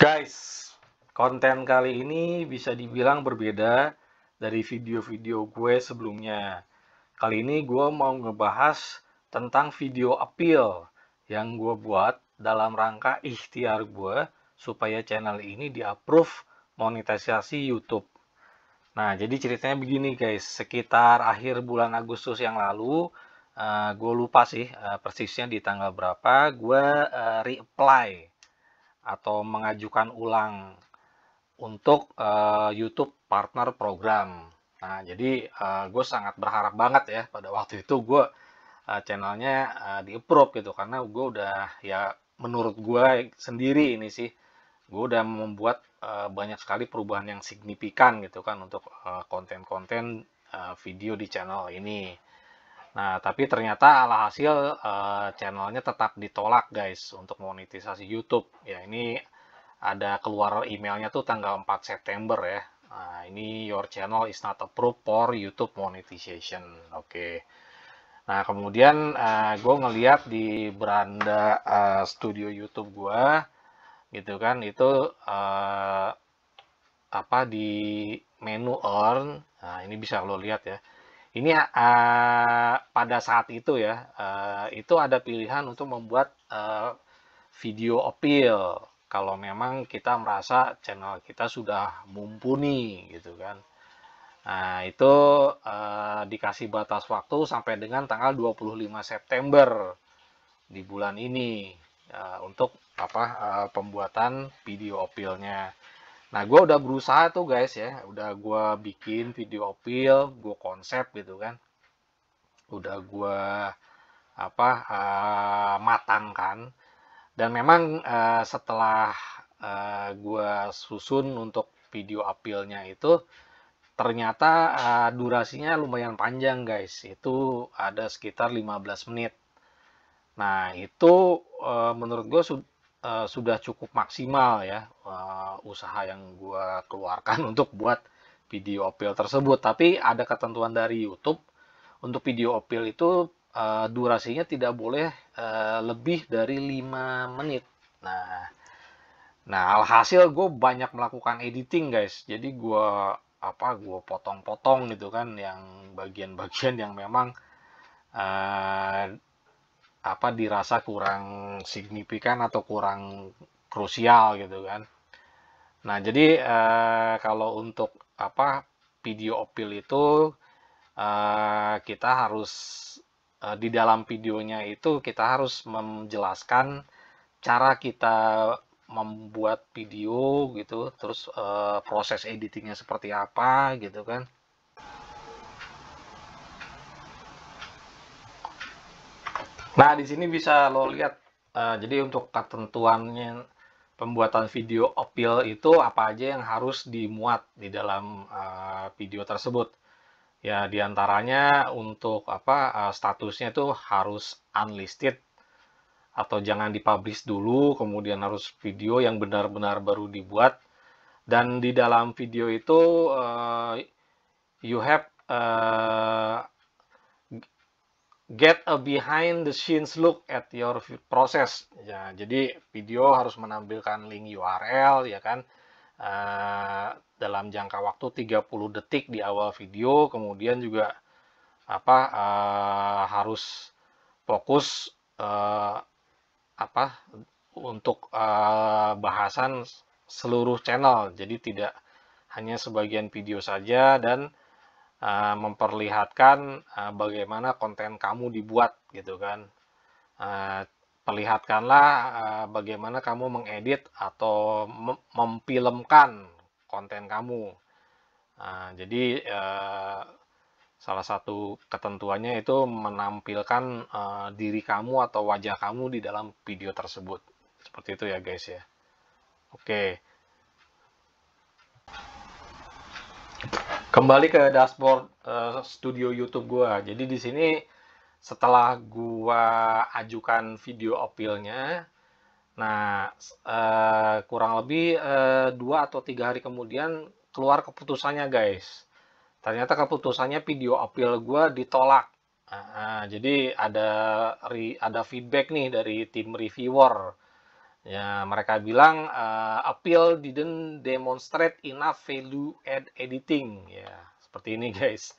Guys, konten kali ini bisa dibilang berbeda dari video-video gue sebelumnya. Kali ini gue mau ngebahas tentang video appeal yang gue buat dalam rangka ikhtiar gue supaya channel ini di-approve monetisasi YouTube. Nah, jadi ceritanya begini guys, sekitar akhir bulan Agustus yang lalu, gue lupa sih persisnya di tanggal berapa, gue reapply atau mengajukan ulang untuk YouTube Partner Program. Nah, jadi gue sangat berharap banget ya pada waktu itu gue channelnya di-approve gitu karena gue udah ya menurut gue sendiri ini sih gue udah membuat banyak sekali perubahan yang signifikan gitu kan untuk konten-konten video di channel ini. Nah, tapi ternyata alhasil channelnya tetap ditolak guys untuk monetisasi YouTube. Ya, ini ada keluar emailnya tuh tanggal 4 September ya. Nah, ini your channel is not approved for YouTube monetization. Oke. Nah, kemudian gue ngeliat di beranda studio YouTube gue, gitu kan, itu apa di menu earn. Nah, ini bisa lo lihat ya. Ini pada saat itu ya, itu ada pilihan untuk membuat video appeal kalau memang kita merasa channel kita sudah mumpuni gitu kan. Nah, itu dikasih batas waktu sampai dengan tanggal 25 September di bulan ini untuk pembuatan video appeal-nya. Nah, gue udah berusaha tuh guys ya, udah gue bikin video appeal, gue konsep gitu kan, udah gue matangkan. Dan memang setelah gue susun untuk video appeal-nya itu, ternyata durasinya lumayan panjang guys. Itu ada sekitar 15 menit. Nah, itu menurut gue sudah cukup maksimal ya usaha yang gue keluarkan untuk buat video appeal tersebut. Tapi ada ketentuan dari YouTube untuk video appeal itu durasinya tidak boleh lebih dari 5 menit. Nah, alhasil gue banyak melakukan editing guys. Jadi gue potong-potong gitu kan yang bagian-bagian yang memang eh, dirasa kurang signifikan atau kurang krusial gitu kan. Nah, jadi kalau untuk video appeal itu kita harus di dalam videonya itu kita harus menjelaskan cara kita membuat video gitu, terus proses editingnya seperti apa gitu kan. Nah, di sini bisa lo lihat. Jadi untuk ketentuannya pembuatan video appeal itu apa aja yang harus dimuat di dalam video tersebut. Ya, diantaranya untuk statusnya itu harus unlisted atau jangan dipublish dulu, kemudian harus video yang benar-benar baru dibuat. Dan di dalam video itu you have get a behind the scenes look at your process. Ya, jadi video harus menampilkan link URL ya kan. Dalam jangka waktu 30 detik di awal video, kemudian juga harus fokus untuk bahasan seluruh channel. Jadi tidak hanya sebagian video saja dan memperlihatkan bagaimana konten kamu dibuat gitu kan. Perlihatkanlah bagaimana kamu mengedit atau memfilmkan konten kamu. Jadi salah satu ketentuannya itu menampilkan diri kamu atau wajah kamu di dalam video tersebut. Seperti itu ya guys ya. Oke. Kembali ke dashboard studio YouTube gua. Jadi di sini setelah gua ajukan video appeal-nya, nah kurang lebih 2 atau 3 hari kemudian keluar keputusannya guys. Ternyata keputusannya video appeal gua ditolak. Jadi ada feedback nih dari tim reviewer. Ya, mereka bilang appeal didn't demonstrate enough value add editing. Ya, seperti ini guys.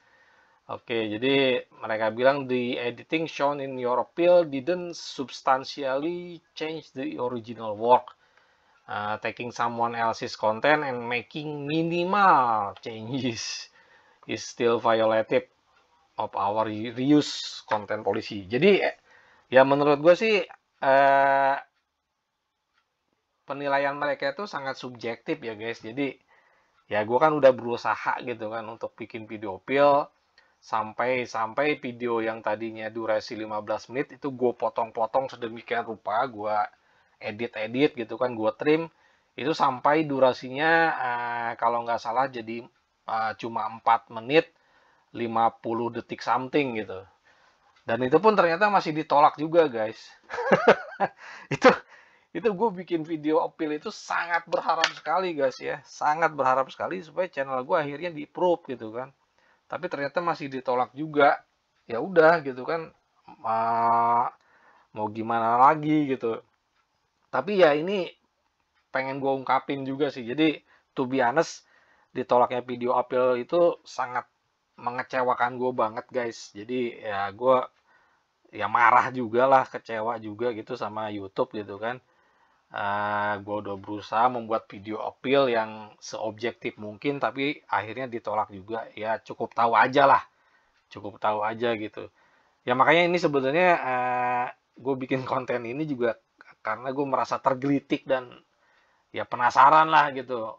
Oke, jadi mereka bilang the editing shown in your appeal didn't substantially change the original work. Taking someone else's content and making minimal changes is still violative of our reuse content policy. Jadi ya menurut gue sih penilaian mereka itu sangat subjektif ya guys. Jadi ya gue kan udah berusaha gitu kan untuk bikin video pil sampai video yang tadinya durasi 15 menit itu gue potong-potong sedemikian rupa, gue edit-edit gitu kan, gue trim itu sampai durasinya kalau nggak salah jadi cuma 4 menit 50 detik something gitu. Dan itu pun ternyata masih ditolak juga guys. itu itu gue bikin video appeal itu sangat berharap sekali guys ya, sangat berharap sekali supaya channel gue akhirnya di approve gitu kan, tapi ternyata masih ditolak juga. Ya udah gitu kan, mau gimana lagi gitu. Tapi ya ini pengen gue ungkapin juga sih, jadi to be honest ditolaknya video appeal itu sangat mengecewakan gue banget guys. Jadi ya gue ya marah juga lah, kecewa juga gitu sama YouTube gitu kan. Gue udah berusaha membuat video appeal yang seobjektif mungkin, tapi akhirnya ditolak juga. Ya cukup tahu aja lah, cukup tahu aja gitu. Ya makanya ini sebenarnya gue bikin konten ini juga karena gue merasa tergelitik dan ya penasaran lah gitu.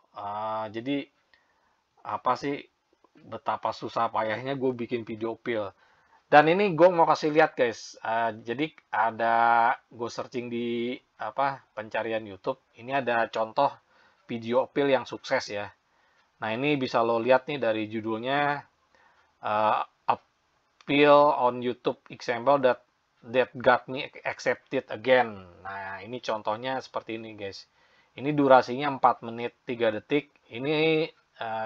Jadi apa sih, betapa susah payahnya gue bikin video appeal. Dan ini gue mau kasih lihat guys. Jadi ada gue searching di apa pencarian YouTube. Ini ada contoh video appeal yang sukses ya. Nah ini bisa lo lihat nih dari judulnya, appeal on YouTube example that got me accepted again. Nah ini contohnya seperti ini guys. Ini durasinya 4 menit 3 detik. Ini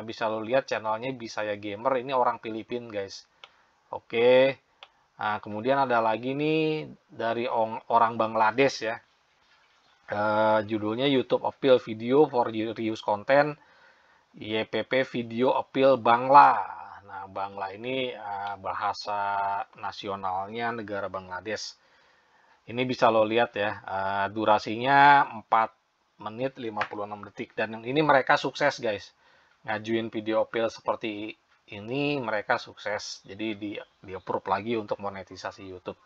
bisa lo lihat channelnya Bisaya Gamer. Ini orang Filipina guys. Oke. Nah, kemudian ada lagi nih dari orang Bangladesh ya. Judulnya YouTube Appeal Video for Reuse Content, YPP Video Appeal Bangla. Nah, Bangla ini bahasa nasionalnya negara Bangladesh. Ini bisa lo lihat ya, durasinya 4 menit 56 detik. Dan ini mereka sukses guys. Ngajuin video appeal seperti ini mereka sukses. Jadi di approve lagi untuk monetisasi YouTube.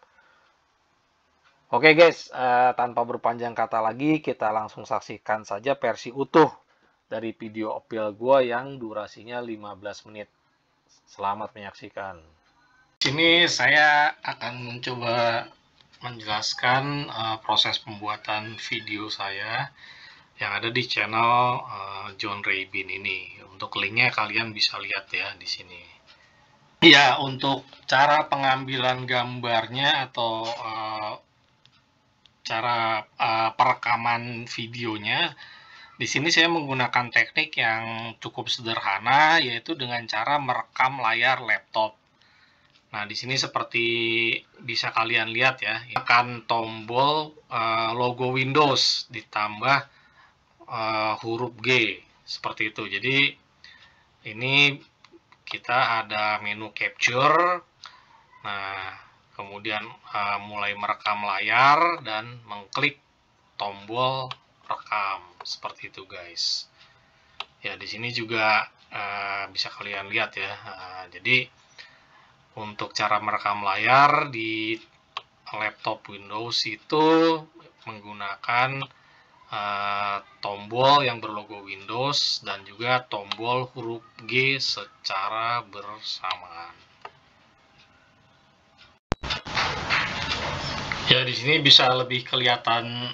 Oke guys, tanpa berpanjang kata lagi, kita langsung saksikan saja versi utuh dari video appeal gua yang durasinya 15 menit. Selamat menyaksikan. Sini saya akan mencoba menjelaskan proses pembuatan video saya yang ada di channel John Ray Bean ini. Untuk linknya kalian bisa lihat ya di sini. Ya, untuk cara pengambilan gambarnya atau cara perekaman videonya, di sini saya menggunakan teknik yang cukup sederhana, yaitu dengan cara merekam layar laptop. Nah, di sini seperti bisa kalian lihat ya, tekan tombol logo Windows ditambah huruf G seperti itu. Jadi ini kita ada menu capture. Nah, kemudian mulai merekam layar dan mengklik tombol rekam seperti itu guys. Ya di sini juga bisa kalian lihat ya. Jadi untuk cara merekam layar di laptop Windows itu menggunakan tombol yang berlogo Windows dan juga tombol huruf G secara bersamaan. Ya di sini bisa lebih kelihatan,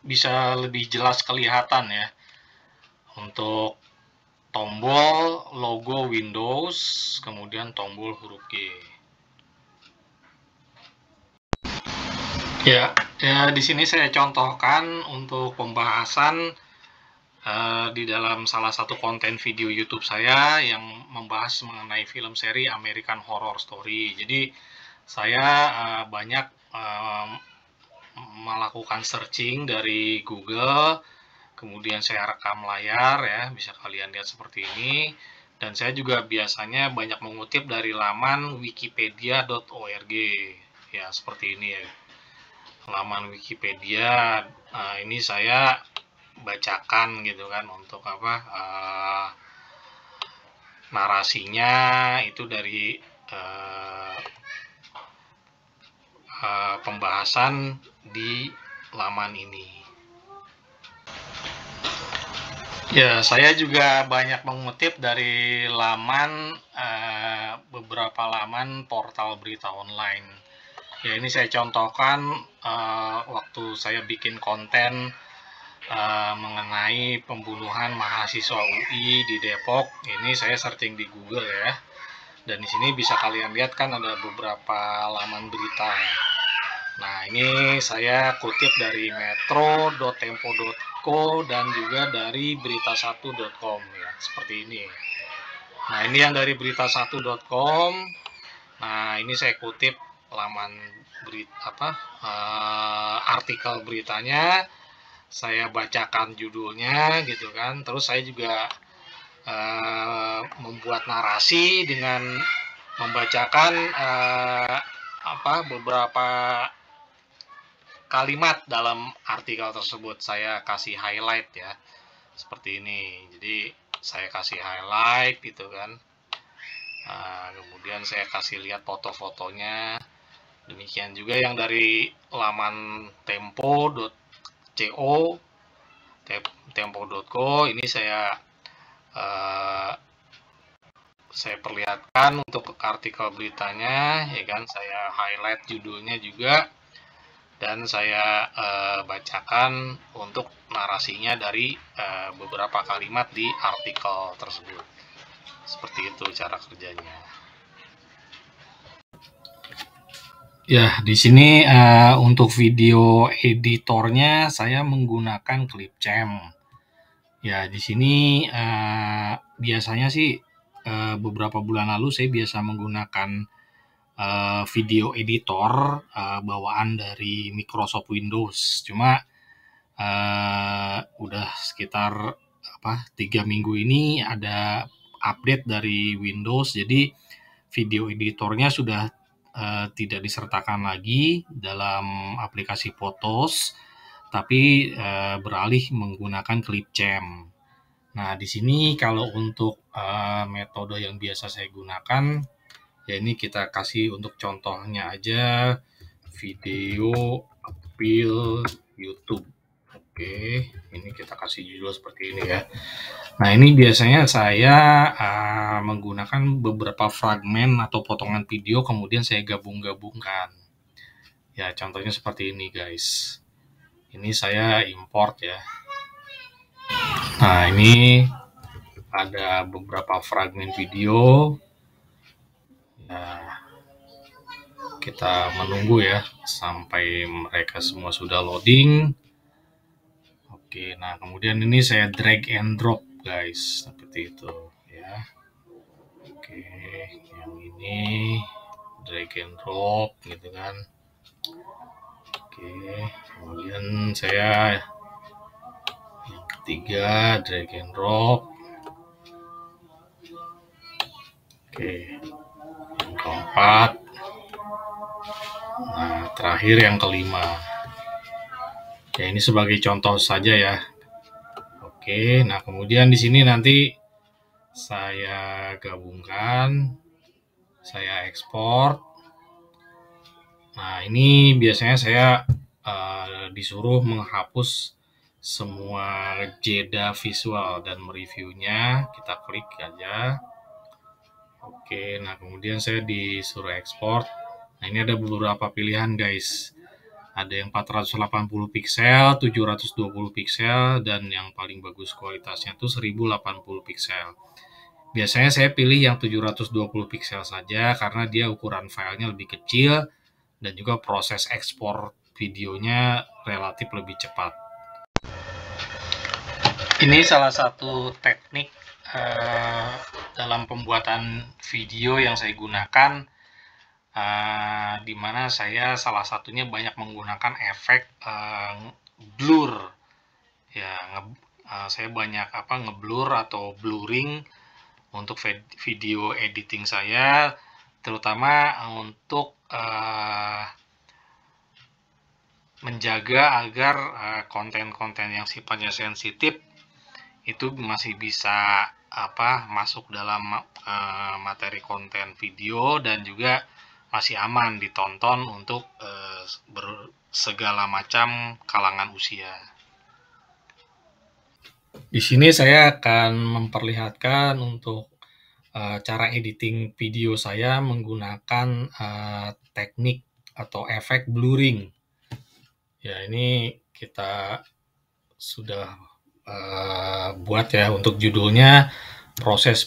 bisa lebih jelas kelihatan ya untuk tombol logo Windows, kemudian tombol huruf G. Ya di sini saya contohkan untuk pembahasan di dalam salah satu konten video YouTube saya yang membahas mengenai film seri American Horror Story. Jadi saya banyak melakukan searching dari Google, kemudian saya rekam layar ya, bisa kalian lihat seperti ini. Dan saya juga biasanya banyak mengutip dari laman wikipedia.org ya, seperti ini ya, laman Wikipedia. Nah, ini saya bacakan gitu kan, untuk apa, narasinya itu dari pembahasan di laman ini. Ya, saya juga banyak mengutip dari laman, beberapa laman portal berita online. Ya, ini saya contohkan waktu saya bikin konten mengenai pembunuhan mahasiswa UI di Depok. Ini saya searching di Google ya. Dan di sini bisa kalian lihat kan ada beberapa laman berita. Nah, ini saya kutip dari metro.tempo.co dan juga dari berita1.com ya, seperti ini. Nah, ini yang dari berita1.com. Nah, ini saya kutip laman berita artikel beritanya. Saya bacakan judulnya gitu kan. Terus saya juga membuat narasi dengan membacakan beberapa kalimat dalam artikel tersebut. Saya kasih highlight ya, seperti ini. Jadi saya kasih highlight gitu kan. Kemudian saya kasih lihat foto-fotonya. Demikian juga yang dari laman tempo.co, ini saya perlihatkan untuk artikel beritanya ya kan. Saya highlight judulnya juga, dan saya bacakan untuk narasinya dari beberapa kalimat di artikel tersebut. Seperti itu cara kerjanya. Ya, di sini untuk video editornya saya menggunakan Clipchamp. Ya, di sini biasanya sih beberapa bulan lalu saya biasa menggunakan video editor bawaan dari Microsoft Windows. Cuma udah sekitar 3 minggu ini ada update dari Windows, jadi video editornya sudah tidak disertakan lagi dalam aplikasi Photos, tapi beralih menggunakan Clipchamp. Nah, di sini kalau untuk metode yang biasa saya gunakan, ya ini kita kasih untuk contohnya aja, video appeal YouTube. Oke, ini kita kasih judul seperti ini ya. Nah, ini biasanya saya menggunakan beberapa fragmen atau potongan video, kemudian saya gabung-gabungkan. Ya, contohnya seperti ini guys. Ini saya import ya. Nah, ini ada beberapa fragmen video. Nah, kita menunggu ya sampai mereka semua sudah loading. Oke, nah kemudian ini saya drag and drop guys, seperti itu ya. Oke, yang ini drag and drop gitu kan. Oke, kemudian saya yang ketiga drag and drop. Oke, yang keempat. Nah, terakhir yang kelima. Ya, ini sebagai contoh saja ya. Oke, nah kemudian di sini nanti saya gabungkan, saya ekspor. Nah, ini biasanya saya disuruh menghapus semua jeda visual dan mereviewnya. Kita klik aja. Oke, nah kemudian saya disuruh ekspor. Nah, ini ada beberapa pilihan guys. Ada yang 480 piksel, 720 piksel, dan yang paling bagus kualitasnya itu 1080 piksel. Biasanya saya pilih yang 720 piksel saja karena dia ukuran filenya lebih kecil dan juga proses ekspor videonya relatif lebih cepat. Ini salah satu teknik dalam pembuatan video yang saya gunakan. di mana saya salah satunya banyak menggunakan efek blur. Ya, saya banyak ngeblur atau blurring untuk video editing saya, terutama untuk menjaga agar konten-konten yang sifatnya sensitif itu masih bisa masuk dalam materi konten video dan juga masih aman ditonton untuk segala macam kalangan usia. Di sini saya akan memperlihatkan untuk cara editing video saya menggunakan teknik atau efek blurring. Ya, ini kita sudah buat ya untuk judulnya proses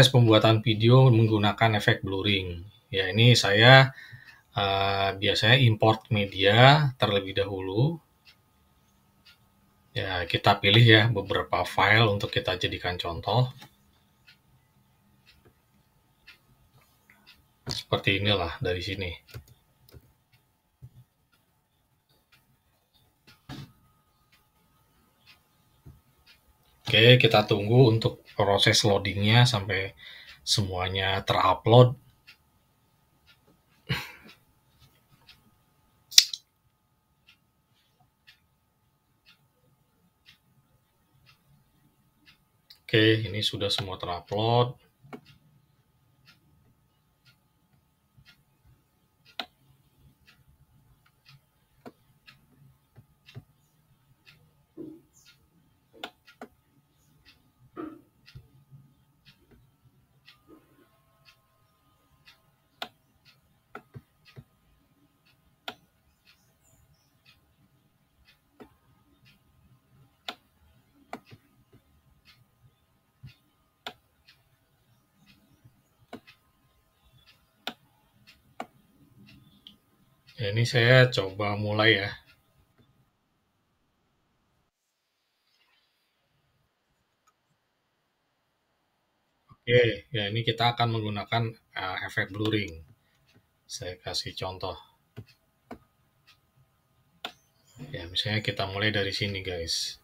pembuatan video menggunakan efek blurring. Ya, ini saya biasanya import media terlebih dahulu. Ya, kita pilih ya beberapa file untuk kita jadikan contoh. Seperti inilah dari sini. Oke, kita tunggu untuk proses loadingnya sampai semuanya terupload. Oke, ini sudah semua terupload. Ya, ini saya coba mulai ya. Oke, ya ini kita akan menggunakan efek blurring. Saya kasih contoh. Ya, misalnya kita mulai dari sini, guys.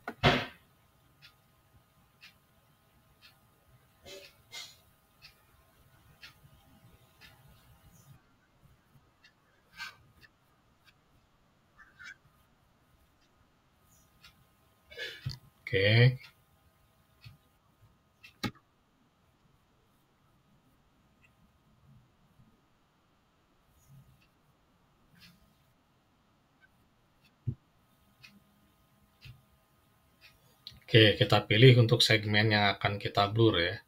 Oke. Oke, kita pilih untuk segmen yang akan kita blur ya.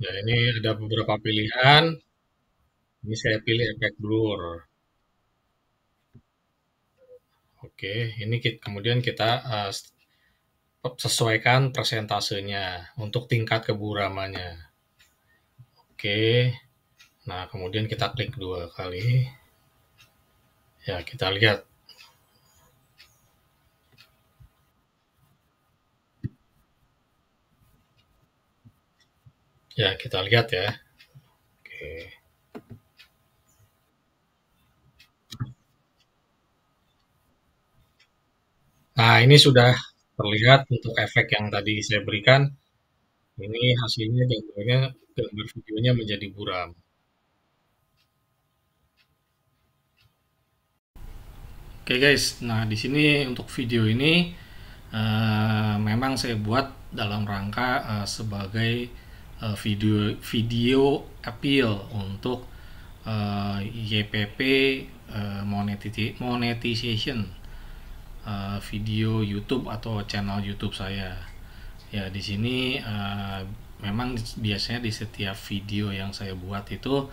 Ya, ini ada beberapa pilihan. Ini saya pilih efek blur. Oke, ini kemudian kita sesuaikan persentasenya untuk tingkat keburamannya. Oke, nah kemudian kita klik 2 kali. Ya, kita lihat. Ya, kita lihat ya. Oke. Nah, ini sudah terlihat untuk efek yang tadi saya berikan. Ini hasilnya gambar videonya menjadi buram. Oke guys, nah di sini untuk video ini memang saya buat dalam rangka sebagai video video appeal untuk YPP monetization video YouTube atau channel YouTube saya. Ya di sini memang biasanya di setiap video yang saya buat itu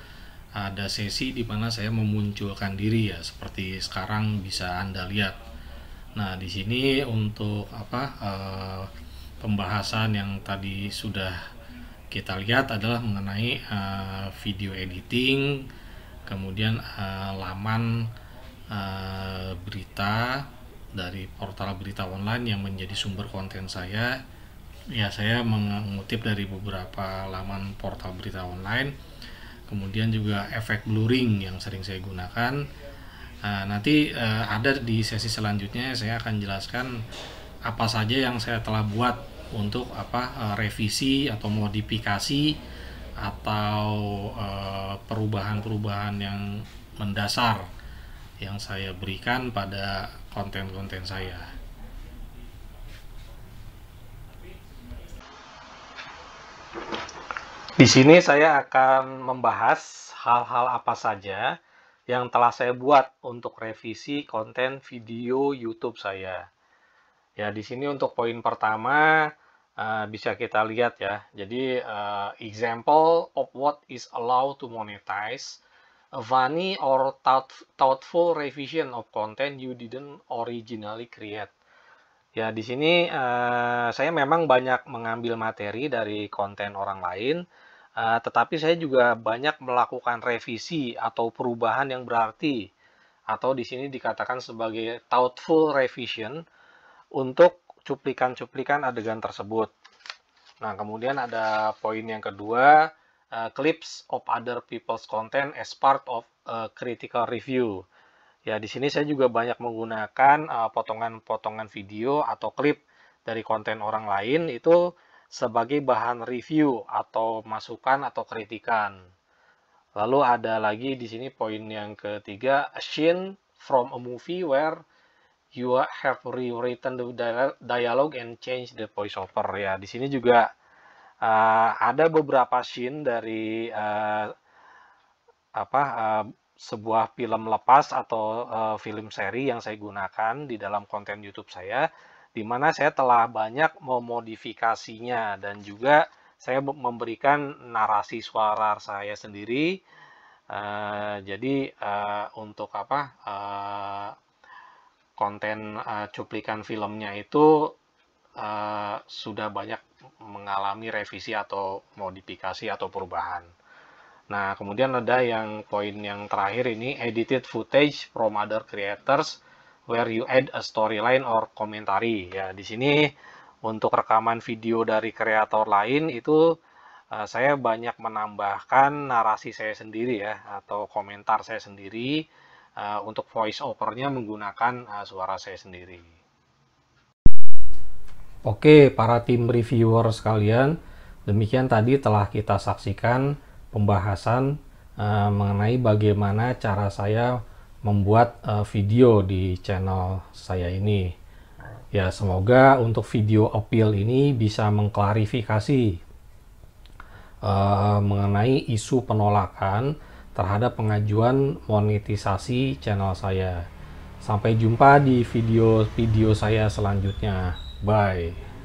ada sesi di mana saya memunculkan diri ya seperti sekarang bisa Anda lihat. Nah, di sini untuk pembahasan yang tadi sudah kita lihat adalah mengenai video editing, kemudian laman berita dari portal berita online yang menjadi sumber konten saya, Ya, saya mengutip dari beberapa laman portal berita online, kemudian juga efek blurring yang sering saya gunakan. Nanti ada di sesi selanjutnya saya akan jelaskan apa saja yang saya telah buat untuk revisi atau modifikasi atau perubahan-perubahan yang mendasar yang saya berikan pada konten-konten saya. Di sini saya akan membahas hal-hal apa saja yang telah saya buat untuk revisi konten video YouTube saya. Ya, di sini untuk poin pertama bisa kita lihat ya. Jadi, example of what is allowed to monetize, a funny or thoughtful revision of content you didn't originally create. Ya, di sini saya memang banyak mengambil materi dari konten orang lain, tetapi saya juga banyak melakukan revisi atau perubahan yang berarti, atau di sini dikatakan sebagai thoughtful revision untuk cuplikan-cuplikan adegan tersebut. Nah, kemudian ada poin yang kedua, clips of other people's content as part of a critical review. Ya, di sini saya juga banyak menggunakan potongan-potongan video atau klip dari konten orang lain itu sebagai bahan review atau masukan atau kritikan. Lalu ada lagi di sini poin yang ketiga, a scene from a movie where you have rewritten the dialogue and change the voiceover. Ya, di sini juga ada beberapa scene dari sebuah film lepas atau film seri yang saya gunakan di dalam konten YouTube saya, di mana saya telah banyak memodifikasinya dan juga saya memberikan narasi suara saya sendiri. Jadi untuk konten cuplikan filmnya itu sudah banyak mengalami revisi atau modifikasi atau perubahan. Nah, kemudian ada yang poin yang terakhir ini, edited footage from other creators where you add a storyline or commentary. Ya, di sini untuk rekaman video dari kreator lain itu saya banyak menambahkan narasi saya sendiri ya, atau komentar saya sendiri untuk voice over-nya menggunakan suara saya sendiri. Oke, para tim reviewer sekalian, demikian tadi telah kita saksikan pembahasan mengenai bagaimana cara saya membuat video di channel saya ini. Ya, semoga untuk video appeal ini bisa mengklarifikasi mengenai isu penolakan terhadap pengajuan monetisasi channel saya. Sampai jumpa di video-video saya selanjutnya. Bye.